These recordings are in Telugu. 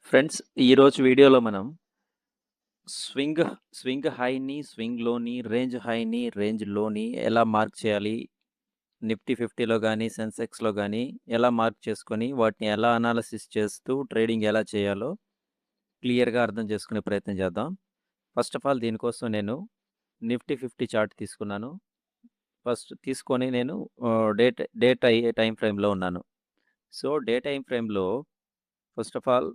ఫ్రెండ్స్, ఈరోజు వీడియోలో మనం స్వింగ్ స్వింగ్ హైని, స్వింగ్ లోని, రేంజ్ హైని, రేంజ్ లోని ఎలా మార్క్ చేయాలి? నిఫ్టీ 50లో గానీ, సెన్సెక్స్‌లో గానీ ఎలా మార్క్ చేసుకొని, వాటిని ఎలా అనాలిసిస్ చేస్తూ ట్రేడింగ్ ఎలా చేయాలో క్లియర్‌గా అర్థం చేసుకునే ప్రయత్నం చేద్దాం. ఫస్ట్ ఆఫ్ ఆల్ దీనికోసం నేను నిఫ్టీ 50 చార్ట్ తీసుకున్నాను. ఫస్ట్ తీసుకొని నేను డే టైమ్ ఫ్రేమ్‌లో ఉన్నాను. సో, డే టైమ్ ఫ్రేమ్‌లో ఫస్ట్ ఆఫ్ ఆల్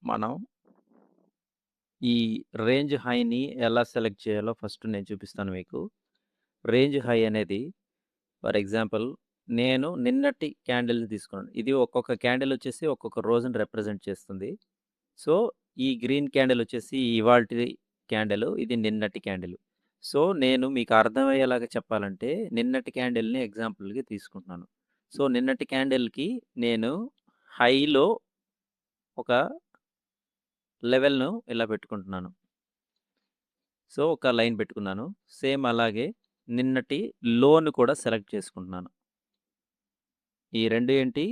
మనం ఈ రేంజ్ హైని ఎలా సెలెక్ట్ చేయాలో ఫస్ట్ నేను చూపిస్తాను మీకు. రేంజ్ హై అనేది ఫర్ ఎగ్జాంపుల్ నేను నిన్నటి క్యాండిల్‌ని తీసుకున్నాను. ఇది ఒక్కొక్క క్యాండిల్ వచ్చేసి ఒక్కొక్క రోజుని రిప్రజెంట్ చేస్తుంది. సో, ఈ గ్రీన్ క్యాండిల్ వచ్చేసి ఇవాల్టి క్యాండిల్, ఇది నిన్నటి క్యాండిల్. సో, నేను మీకు అర్థమయ్యేలాగా చెప్పాలంటే నిన్నటి క్యాండిల్‌ని ఎగ్జాంపుల్‌గా తీసుకుంటున్నాను. సో, నిన్నటి క్యాండిల్‌కి నేను హైలో ఒక లెవెల్‌ను ఇలా పెట్టుకుంటున్నాను. సో, ఒక లైన్ పెట్టుకున్నాను. సేమ్ అలాగే నిన్నటి లోను కూడా సెలెక్ట్ చేసుకుంటున్నాను. ఈ 2 ఏంటి?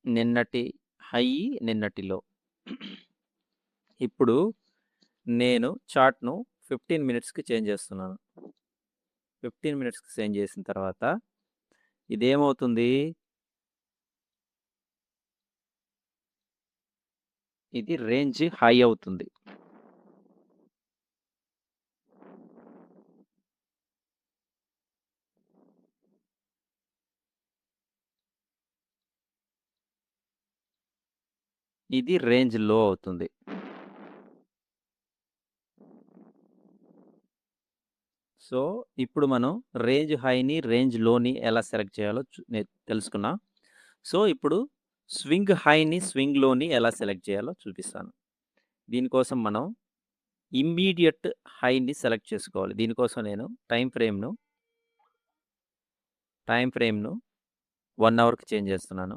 నిన్నటి హై, నిన్నటి లో. ఇప్పుడు నేను చార్ట్‌ను 15 మినిట్స్‌కి చేంజ్ చేస్తున్నాను. 15 మినిట్స్‌కి చేంజ్ చేసిన తర్వాత ఇదేమవుతుంది? ఇది రేంజ్ హై అవుతుంది. ఇది రేంజ్ లో అవుతుంది. సో, ఇప్పుడు మనం రేంజ్ హైని, రేంజ్ లోని ఎలా సెలెక్ట్ చేయాలో తెలుసుకున్నాం. సో, ఇప్పుడు స్వింగ్ హైని, స్వింగ్ లోని ఎలా సెలెక్ట్ చేయాలో చూపిస్తాను. దీనికోసం మనం ఇమ్మీడియేట్ హైని సెలెక్ట్ చేసుకోవాలి. దీనికోసం నేను టైమ్ ఫ్రేమ్‌ను 1 అవర్‌కి చేంజ్ చేస్తున్నాను.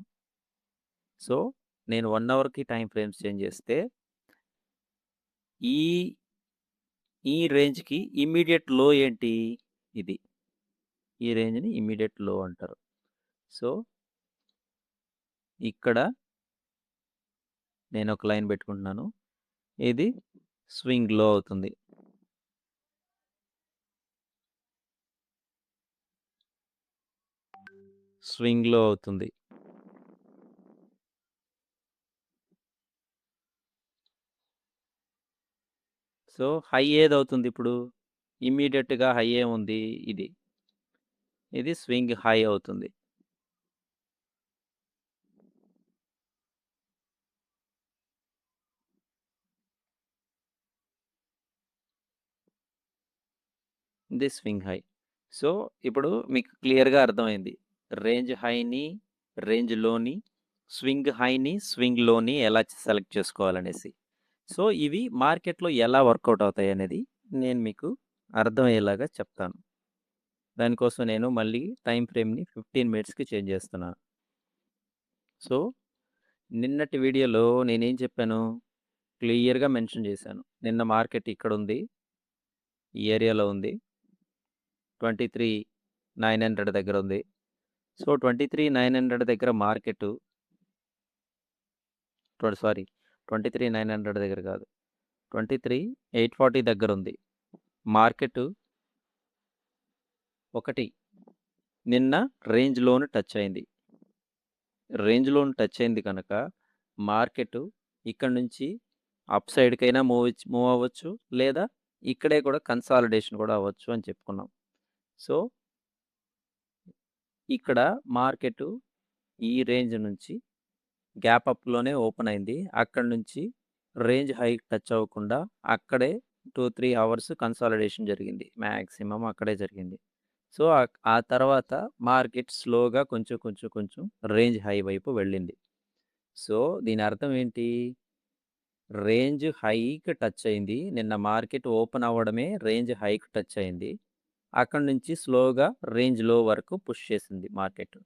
సో, నేను 1 అవర్‌కి టైమ్ ఫ్రేమ్స్ చేంజ్ చేస్తే ఈ ఈ రేంజ్‌కి ఇమ్మీడియేట్ లో ఏంటి? ఇది. ఈ రేంజ్‌ని ఇమ్మీడియేట్ లో అంటారు. సో, ఇక్కడ నేను ఒక లైన్ పెట్టుకుంటున్నాను. ఇది స్వింగ్ లో అవుతుంది. స్వింగ్ లో అవుతుంది. సో, హై ఏదవుతుంది ఇప్పుడు? ఇమ్మీడియేట్‌గా హై ఏముంది? ఇది. ఇది స్వింగ్ హై అవుతుంది. ఇది స్వింగ్ హై. సో, ఇప్పుడు మీకు క్లియర్‌గా అర్థమైంది. రేంజ్ హైని, రేంజ్ లోని, స్వింగ్ హైని, స్వింగ్ లోని ఎలా సెలెక్ట్ చేసుకోవాలనేసి. సో, ఇవి మార్కెట్‌లో ఎలా వర్కౌట్ అవుతాయనేది నేను మీకు అర్థమయ్యేలాగా చెప్తాను. దానికోసం నేను మళ్ళీ టైమ్ ఫ్రేమ్‌ని 15 మినిట్స్‌కి చేంజ్ చేస్తున్నాను. సో, నిన్నటి వీడియోలో నేనేం చెప్పాను? క్లియర్‌గా మెన్షన్ చేశాను. నిన్న మార్కెట్ ఇక్కడుంది. ఈ ఏరియాలో ఉంది. 23,900 దగ్గర ఉంది. సో, 23,900 దగ్గర మార్కెటు సారీ 23,900 దగ్గర కాదు. 23,840 దగ్గరుంది. మార్కెటు ఒకటి నిన్న రేంజ్ లోను టచ్ అయింది. రేంజ్ లోను టచ్ అయింది కనుక మార్కెటు ఇక్కడ నుంచి అప్ సైడ్‌కైనా మూవ్ అవ్వచ్చు. లేదా ఇక్కడే కూడా కన్సాలిడేషన్ కూడా అవ్వచ్చు అని చెప్పుకున్నాం. సో, ఇక్కడ మార్కెటు ఈ రేంజ్ నుంచి గ్యాప్ అప్‌లోనే ఓపెన్ అయింది. అక్కడి నుంచి రేంజ్ హై టచ్ అవ్వకుండా అక్కడే 2, 3 అవర్స్ కన్సాలిడేషన్ జరిగింది. మాక్సిమం అక్కడే జరిగింది. సో, ఆ తర్వాత మార్కెట్ స్లోగా కొంచెం రేంజ్ హై వైపు వెళ్ళింది. సో, దీని అర్థం ఏంటి? రేంజ్ హైకి టచ్ అయింది. నిన్న మార్కెట్ ఓపెన్ అవ్వడమే రేంజ్ హైకి టచ్ అయింది. అక్కడి నుంచి స్లోగా రేంజ్ లో వరకు పుష్ చేసింది మార్కెట్.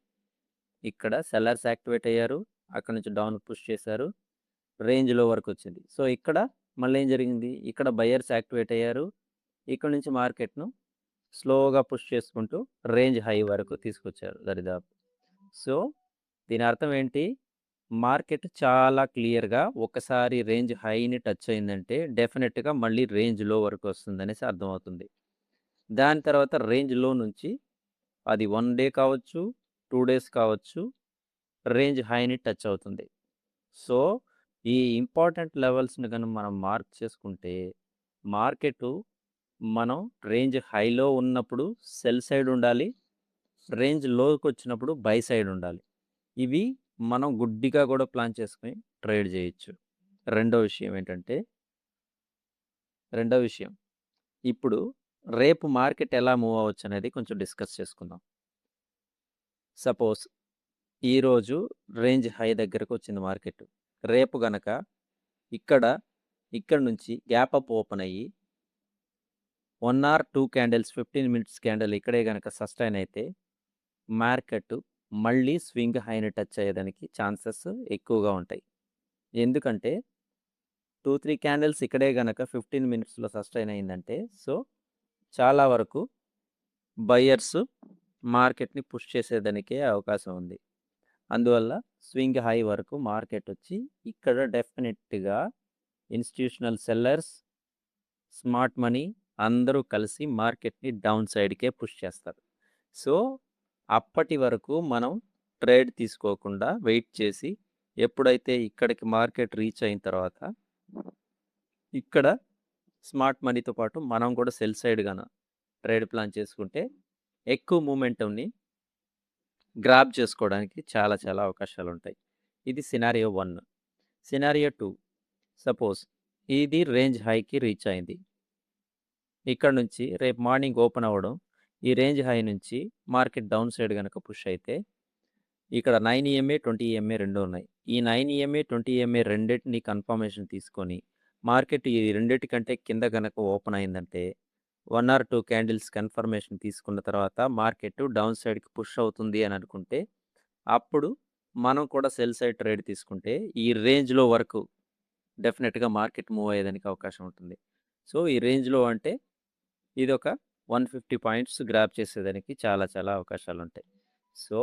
ఇక్కడ సెల్లర్స్ యాక్టివేట్ అయ్యారు. అక్కడి నుంచి డౌన్ పుష్ చేశారు. రేంజ్‌లో వరకొచ్చింది. సో, ఇక్కడ మళ్ళీ ఏం జరిగింది? ఇక్కడ బయర్స్ యాక్టివేట్ అయ్యారు. ఇక్కడ నుంచి మార్కెట్‌ను స్లోగా పుష్ చేసుకుంటూ రేంజ్ హై వరకు తీసుకొచ్చారు దరిదాపు. సో, దీని అర్థం ఏంటి? మార్కెట్ చాలా క్లియర్‌గా ఒకసారి రేంజ్ హైని టచ్ అయిందంటే డెఫినిట్‌గా మళ్ళీ రేంజ్ లో వరకు వస్తుందనేసి అర్థమవుతుంది. దాని తర్వాత రేంజ్ లో నుంచి అది 1 డే కావచ్చు, 2 డేస్ కావచ్చు, రేంజ్ హైని టచ్ అవుతుంది. సో, ఈ ఇంపార్టెంట్ లెవెల్స్‌ని గనుక మనం మార్క్ చేసుకుంటే, మార్కెటు మనం రేంజ్ హైలో ఉన్నప్పుడు సెల్ సైడ్ ఉండాలి. రేంజ్ లోకొచ్చినప్పుడు బై సైడ్ ఉండాలి. ఇవి మనం గుడ్డిగా కూడా ప్లాన్ చేసుకొని ట్రేడ్ చేయొచ్చు. రెండో విషయం ఏంటంటే, రెండో విషయం ఇప్పుడు రేపు మార్కెట్ ఎలా మూవ్ అవ్వచ్చు అనేది కొంచెం డిస్కస్ చేసుకుందాం. సపోజ్ ఈరోజు రేంజ్ హై దగ్గరకు వచ్చింది మార్కెట్. రేపు గనక ఇక్కడ ఇక్కడ నుంచి గ్యాప్ అప్ ఓపెన్ అయ్యి 1 ఆర్ 2 క్యాండిల్స్ 15 మినిట్స్ క్యాండిల్ ఇక్కడే గనక సస్టైన్ అయితే మార్కెట్ మళ్ళీ స్వింగ్ హైని టచ్ అయ్యేదానికి ఛాన్సెస్ ఎక్కువగా ఉంటాయి. ఎందుకంటే 2, 3 క్యాండిల్స్ ఇక్కడే గనక 15 మినిట్స్‌లో సస్టైన్ అయిందంటే సో చాలా వరకు బయర్స్ మార్కెట్‌ని పుష్ చేసేదానికే అవకాశం ఉంది. అందువల్ల స్వింగ్ హై వరకు మార్కెట్ వచ్చి ఇక్కడ డెఫినెట్‌గా ఇన్‌స్టిట్యూషనల్ సెల్లర్స్, స్మార్ట్ మనీ అందరూ కలిసి మార్కెట్‌ని డౌన్ సైడ్‌కే పుష్ చేస్తారు. సో, అప్పటి వరకు మనం ట్రేడ్ తీసుకోకుండా వెయిట్ చేసి ఎప్పుడైతే ఇక్కడికి మార్కెట్ రీచ్ అయిన తర్వాత ఇక్కడ స్మార్ట్ మనీతో పాటు మనం కూడా సెల్ సైడ్ గాన ట్రేడ్ ప్లాన్ చేసుకుంటే ఎక్కువ మూమెంటంని గ్రాబ్ చేసుకోవడానికి చాలా చాలా అవకాశాలుంటాయి. ఇది సినారియో 1. సినారియో 2 సపోజ్ ఇది రేంజ్ హైకి రీచ్ అయింది. ఇక్కడ నుంచి రేపు మార్నింగ్ ఓపెన్ అవ్వడం, ఈ రేంజ్ హై నుంచి మార్కెట్ డౌన్ సైడ్ గనక పుష్ అయితే ఇక్కడ 9 ఈఎంఏ, 20 ఈఎంఏ 2 ఉన్నాయి. ఈ 9 ఈఎంఏ, 20 ఈఎంఏ రెండిటిని కన్ఫర్మేషన్ తీసుకొని మార్కెట్ ఈ రెండిటి కంటే కింద గనక ఓపెన్ అయిందంటే 1 ఆర్ 2 క్యాండిల్స్ కన్ఫర్మేషన్ తీసుకున్న తర్వాత మార్కెట్ డౌన్ సైడ్‌కి పుష్ అవుతుంది అని అనుకుంటే, అప్పుడు మనం కూడా సెల్ సైడ్ ట్రేడ్ తీసుకుంటే ఈ రేంజ్‌లో వరకు డెఫినిట్‌గా మార్కెట్ మూవ్ అయ్యేదానికి అవకాశం ఉంటుంది. సో, ఈ రేంజ్‌లో అంటే ఇదొక 150 పాయింట్స్ గ్రాబ్ చేసేదానికి చాలా చాలా అవకాశాలుంటాయి. సో,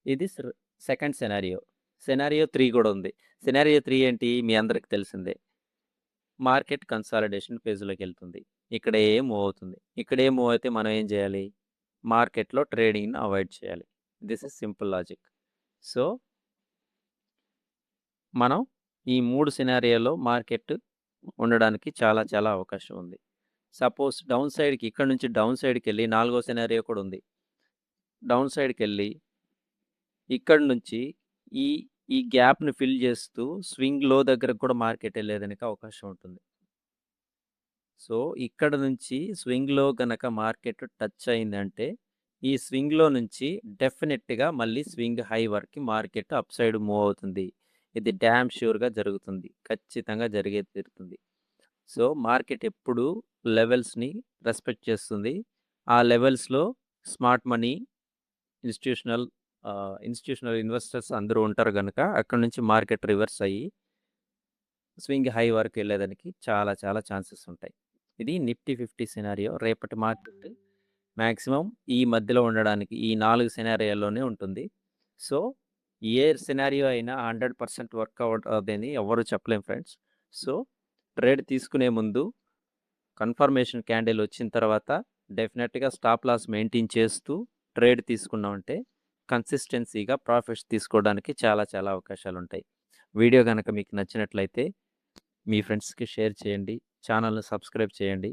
ఇది సెకండ్ సినారియో. సినారియో 3 కూడా ఉంది. సినారియో 3 ఏంటి? మీ అందరికి తెలిసిందే. మార్కెట్ కన్సాలిడేషన్ ఫేజ్‌లోకెళ్తుంది. ఇక్కడే మూవ్ అవుతుంది. ఇక్కడే మూవ్ అయితే మనం ఏం చేయాలి? మార్కెట్‌లో ట్రేడింగ్‌ని అవాయిడ్ చేయాలి. This is simple logic. So, మనం ఈ 3 సినారియోలో మార్కెట్ ఉండడానికి చాలా చాలా అవకాశం ఉంది. సపోజ్ డౌన్ సైడ్‌కి ఇక్కడ నుంచి డౌన్ సైడ్‌కెళ్ళి నాలుగో సినారియో కూడా ఉంది. డౌన్ సైడ్‌కెళ్ళి ఇక్కడి నుంచి ఈ ఈ గ్యాప్‌ని ఫిల్ చేస్తూ స్వింగ్ లో దగ్గరకు కూడా మార్కెట్ ఎళ్ళేదానికి అవకాశం ఉంటుంది. సో, ఇక్కడ నుంచి స్వింగ్‌లో గనక మార్కెట్ టచ్ అయిందంటే, ఈ స్వింగ్‌లో నుంచి డెఫినిట్‌గా మళ్ళీ స్వింగ్ హై వరకి మార్కెట్ అప్ సైడ్ మూవ్ అవుతుంది. ఇది డామ్ ష్యూర్‌గా జరుగుతుంది. ఖచ్చితంగా జరిగే తీరుతుంది. సో, మార్కెట్ ఎప్పుడూ లెవెల్స్‌ని రెస్పెక్ట్ చేస్తుంది. ఆ లెవెల్స్‌లో smart money, institutional institutional investors అందరూ ఉంటారు గనక అక్కడి నుంచి మార్కెట్ రివర్స్ అయ్యి స్వింగ్ హై వరకు వెళ్ళేదానికి చాలా చాలా ఛాన్సెస్ ఉంటాయి. ఇది నిఫ్టీ 50 సినారియో. రేపటి మార్కెట్ మాక్సిమం ఈ మధ్యలో ఉండడానికి ఈ 4 సినారియోలోనే ఉంటుంది. సో, ఏ సినారియో అయినా 100% వర్కౌట్ అదని ఎవరు చెప్పలేం ఫ్రెండ్స్. సో, ట్రేడ్ తీసుకునే ముందు కన్ఫర్మేషన్ క్యాండిల్ వచ్చిన తర్వాత డెఫినెట్‌గా స్టాప్ లాస్ మెయింటైన్ చేస్తూ ట్రేడ్ తీసుకున్నామంటే కన్సిస్టెన్సీగా ప్రాఫిట్స్ తీసుకోవడానికి చాలా చాలా అవకాశాలుంటాయి. వీడియో గనక మీకు నచ్చినట్లయితే మీ ఫ్రెండ్స్‌కి షేర్ చేయండి. ఛానల్‌ని సబ్స్క్రైబ్ చేయండి.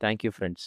Thank you friends.